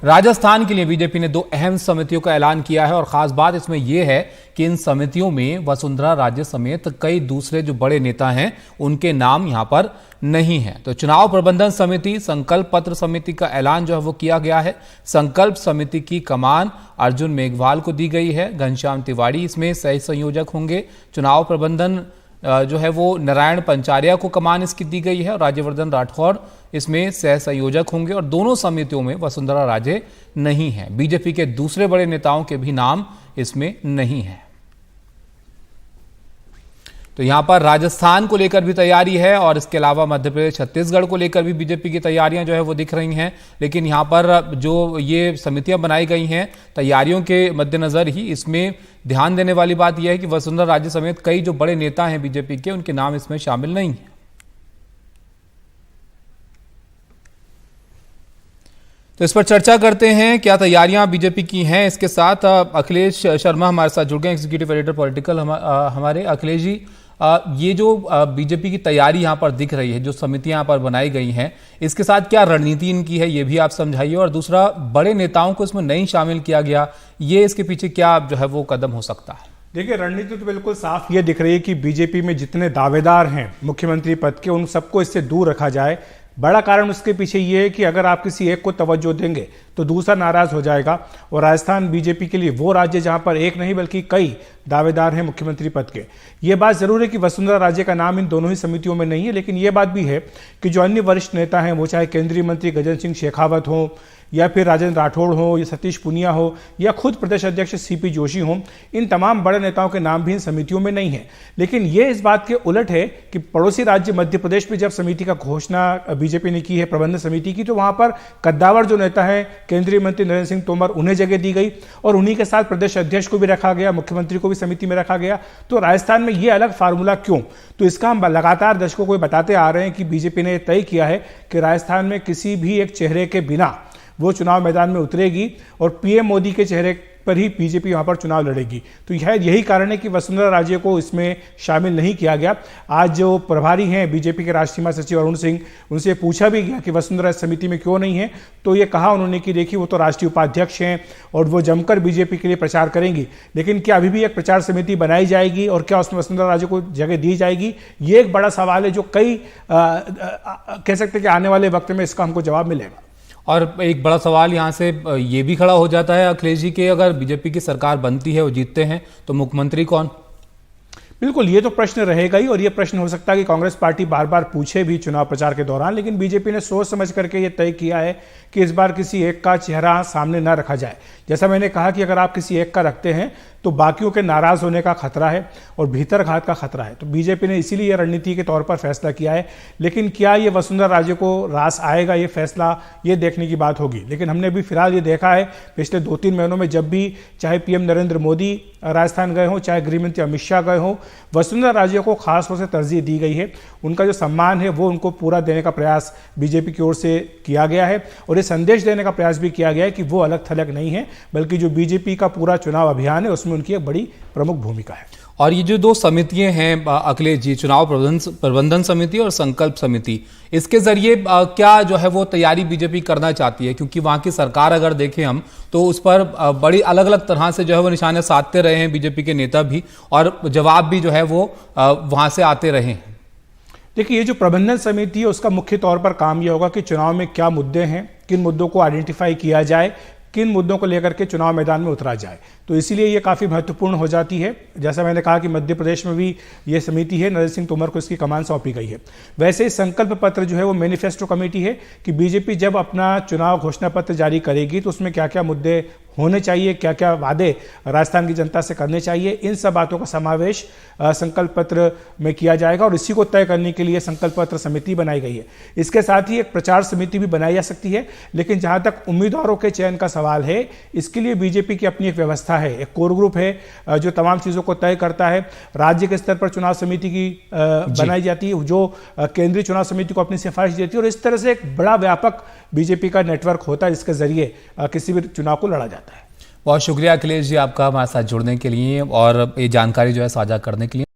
राजस्थान के लिए बीजेपी ने 2 अहम समितियों का ऐलान किया है और खास बात इसमें यह है कि इन समितियों में वसुंधरा राजे समेत कई दूसरे जो बड़े नेता हैं उनके नाम यहां पर नहीं है। तो चुनाव प्रबंधन समिति, संकल्प पत्र समिति का ऐलान जो है वो किया गया है। संकल्प समिति की कमान अर्जुन मेघवाल को दी गई है। घनश्याम तिवारी इसमें सह संयोजक होंगे। चुनाव प्रबंधन जो है वो नारायण पंचारिया को कमान इसकी दी गई है और राज्यवर्धन राठौड़ इसमें सह संयोजक होंगे और दोनों समितियों में वसुंधरा राजे नहीं है। बीजेपी के दूसरे बड़े नेताओं के भी नाम इसमें नहीं है। तो यहां पर राजस्थान को लेकर भी तैयारी है और इसके अलावा मध्य प्रदेश, छत्तीसगढ़ को लेकर भी बीजेपी की तैयारियां जो है वो दिख रही हैं। लेकिन यहां पर जो ये समितियां बनाई गई हैं, तैयारियों के मद्देनजर ही इसमें ध्यान देने वाली बात यह है कि वसुंधरा राजे समेत कई जो बड़े नेता हैं बीजेपी के, उनके नाम इसमें शामिल नहीं है। तो इस पर चर्चा करते हैं क्या तैयारियां बीजेपी की हैं। इसके साथ अखिलेश शर्मा हमारे साथ जुड़ गए, एग्जीक्यूटिव एडिटर पॉलिटिकल हमारे। अखिलेश जी, ये जो बीजेपी की तैयारी यहां पर दिख रही है, जो समितियां यहां पर बनाई गई हैं, इसके साथ क्या रणनीति इनकी है, ये भी आप समझाइए। और दूसरा, बड़े नेताओं को इसमें नहीं शामिल किया गया, ये इसके पीछे क्या जो है वो कदम हो सकता है? देखिए, रणनीति तो बिल्कुल साफ ये दिख रही है कि बीजेपी में जितने दावेदार हैं मुख्यमंत्री पद के, उन सबको इससे दूर रखा जाए। बड़ा कारण उसके पीछे ये है कि अगर आप किसी एक को तवज्जो देंगे तो दूसरा नाराज हो जाएगा। और राजस्थान बीजेपी के लिए वो राज्य जहां पर एक नहीं बल्कि कई दावेदार हैं मुख्यमंत्री पद के। ये बात जरूर है कि वसुंधरा राजे का नाम इन दोनों ही समितियों में नहीं है, लेकिन ये बात भी है कि जो अन्य वरिष्ठ नेता हैं, वो चाहे केंद्रीय मंत्री गजेंद्र सिंह शेखावत हो या फिर राजेंद्र राठौड़ हो या सतीश पुनिया हो या खुद प्रदेश अध्यक्ष सीपी जोशी हो, इन तमाम बड़े नेताओं के नाम भी इन समितियों में नहीं है। लेकिन ये इस बात के उलट है कि पड़ोसी राज्य मध्य प्रदेश में जब समिति का घोषणा बीजेपी ने की है, प्रबंधन समिति की, तो वहां पर कद्दावर जो नेता है केंद्रीय मंत्री नरेंद्र सिंह तोमर, उन्हें जगह दी गई और उन्हीं के साथ प्रदेश अध्यक्ष को भी रखा गया, मुख्यमंत्री को भी समिति में रखा गया। तो राजस्थान में ये अलग फार्मूला क्यों? तो इसका हम लगातार दर्शकों को बताते आ रहे हैं कि बीजेपी ने तय किया है कि राजस्थान में किसी भी एक चेहरे के बिना वो चुनाव मैदान में उतरेगी और पीएम मोदी के चेहरे पर ही बीजेपी वहां पर चुनाव लड़ेगी। तो यही कारण है कि वसुंधरा राजे को इसमें शामिल नहीं किया गया। आज जो प्रभारी हैं बीजेपी के राष्ट्रीय महासचिव अरुण सिंह, उनसे पूछा भी गया कि वसुंधरा समिति में क्यों नहीं है, तो ये कहा उन्होंने कि देखिए, वो तो राष्ट्रीय उपाध्यक्ष हैं और वो जमकर बीजेपी के लिए प्रचार करेंगी, लेकिन क्या अभी भी एक प्रचार समिति बनाई जाएगी और क्या उसमें वसुंधरा राजे को जगह दी जाएगी? ये एक बड़ा सवाल है जो कई कह सकते हैं कि आने वाले वक्त में इसका हमको जवाब मिलेगा। और एक बड़ा सवाल यहां से ये भी खड़ा हो जाता है अखिलेश जी के, अगर बीजेपी की सरकार बनती है, वो जीतते हैं, तो मुख्यमंत्री कौन? बिल्कुल, ये तो प्रश्न रहेगा ही और ये प्रश्न हो सकता है कि कांग्रेस पार्टी बार बार पूछे भी चुनाव प्रचार के दौरान। लेकिन बीजेपी ने सोच समझ करके ये तय किया है कि इस बार किसी एक का चेहरा सामने ना रखा जाए। जैसा मैंने कहा कि अगर आप किसी एक का रखते हैं तो बाकियों के नाराज होने का खतरा है और भीतर घात का खतरा है। तो बीजेपी ने इसीलिए यह रणनीति के तौर पर फैसला किया है। लेकिन क्या ये वसुंधरा राजे को रास आएगा, ये फैसला, ये देखने की बात होगी। लेकिन हमने भी फिलहाल ये देखा है पिछले 2-3 महीनों में, जब भी चाहे पीएम नरेंद्र मोदी राजस्थान गए हों, चाहे गृहमंत्री अमित शाह गए हों, वसुंधरा राजे को खास तौर से तरजीह दी गई है। उनका जो सम्मान है वो उनको पूरा देने का प्रयास बीजेपी की ओर से किया गया है और ये संदेश देने का प्रयास भी किया गया है कि वो अलग थलग नहीं है, बल्कि जो बीजेपी का पूरा चुनाव अभियान है उसमें उनकी एक बड़ी प्रमुख भूमिका है। और ये जो 2 समितियां हैं अखिलेश जी, चुनाव प्रबंधन समिति और संकल्प समिति, इसके जरिए क्या जो है वो तैयारी बीजेपी करना चाहती है? क्योंकि वहां की सरकार अगर देखें हम, तो उस पर बड़ी अलग अलग तरह से जो है वो निशाने साधते रहे हैं बीजेपी के नेता भी, और जवाब भी जो है वो वहां से आते रहे हैं। देखिए, ये जो प्रबंधन समिति है उसका मुख्य तौर पर काम यह होगा कि चुनाव में क्या मुद्दे हैं, किन मुद्दों को आइडेंटिफाई किया जाए, किन मुद्दों को लेकर के चुनाव मैदान में उतरा जाए। तो इसीलिए ये काफ़ी महत्वपूर्ण हो जाती है। जैसा मैंने कहा कि मध्य प्रदेश में भी ये समिति है, नरेंद्र सिंह तोमर को इसकी कमान सौंपी गई है। वैसे ही संकल्प पत्र जो है वो मैनिफेस्टो कमेटी है कि बीजेपी जब अपना चुनाव घोषणा पत्र जारी करेगी तो उसमें क्या क्या मुद्दे होने चाहिए, क्या क्या वादे राजस्थान की जनता से करने चाहिए, इन सब बातों का समावेश संकल्प पत्र में किया जाएगा और इसी को तय करने के लिए संकल्प पत्र समिति बनाई गई है। इसके साथ ही एक प्रचार समिति भी बनाई जा सकती है। लेकिन जहां तक उम्मीदवारों के चयन का सवाल है, इसके लिए बीजेपी की अपनी एक व्यवस्था है, एक कोर ग्रुप है जो तमाम चीज़ों को तय करता है। राज्य के स्तर पर चुनाव समिति की बनाई जाती है जो केंद्रीय चुनाव समिति को अपनी सिफारिश देती है और इस तरह से एक बड़ा व्यापक बीजेपी का नेटवर्क होता है जिसके जरिए किसी भी चुनाव को लड़ा जाता है। बहुत शुक्रिया अखिलेश जी आपका हमारे साथ जुड़ने के लिए और ये जानकारी जो है साझा करने के लिए।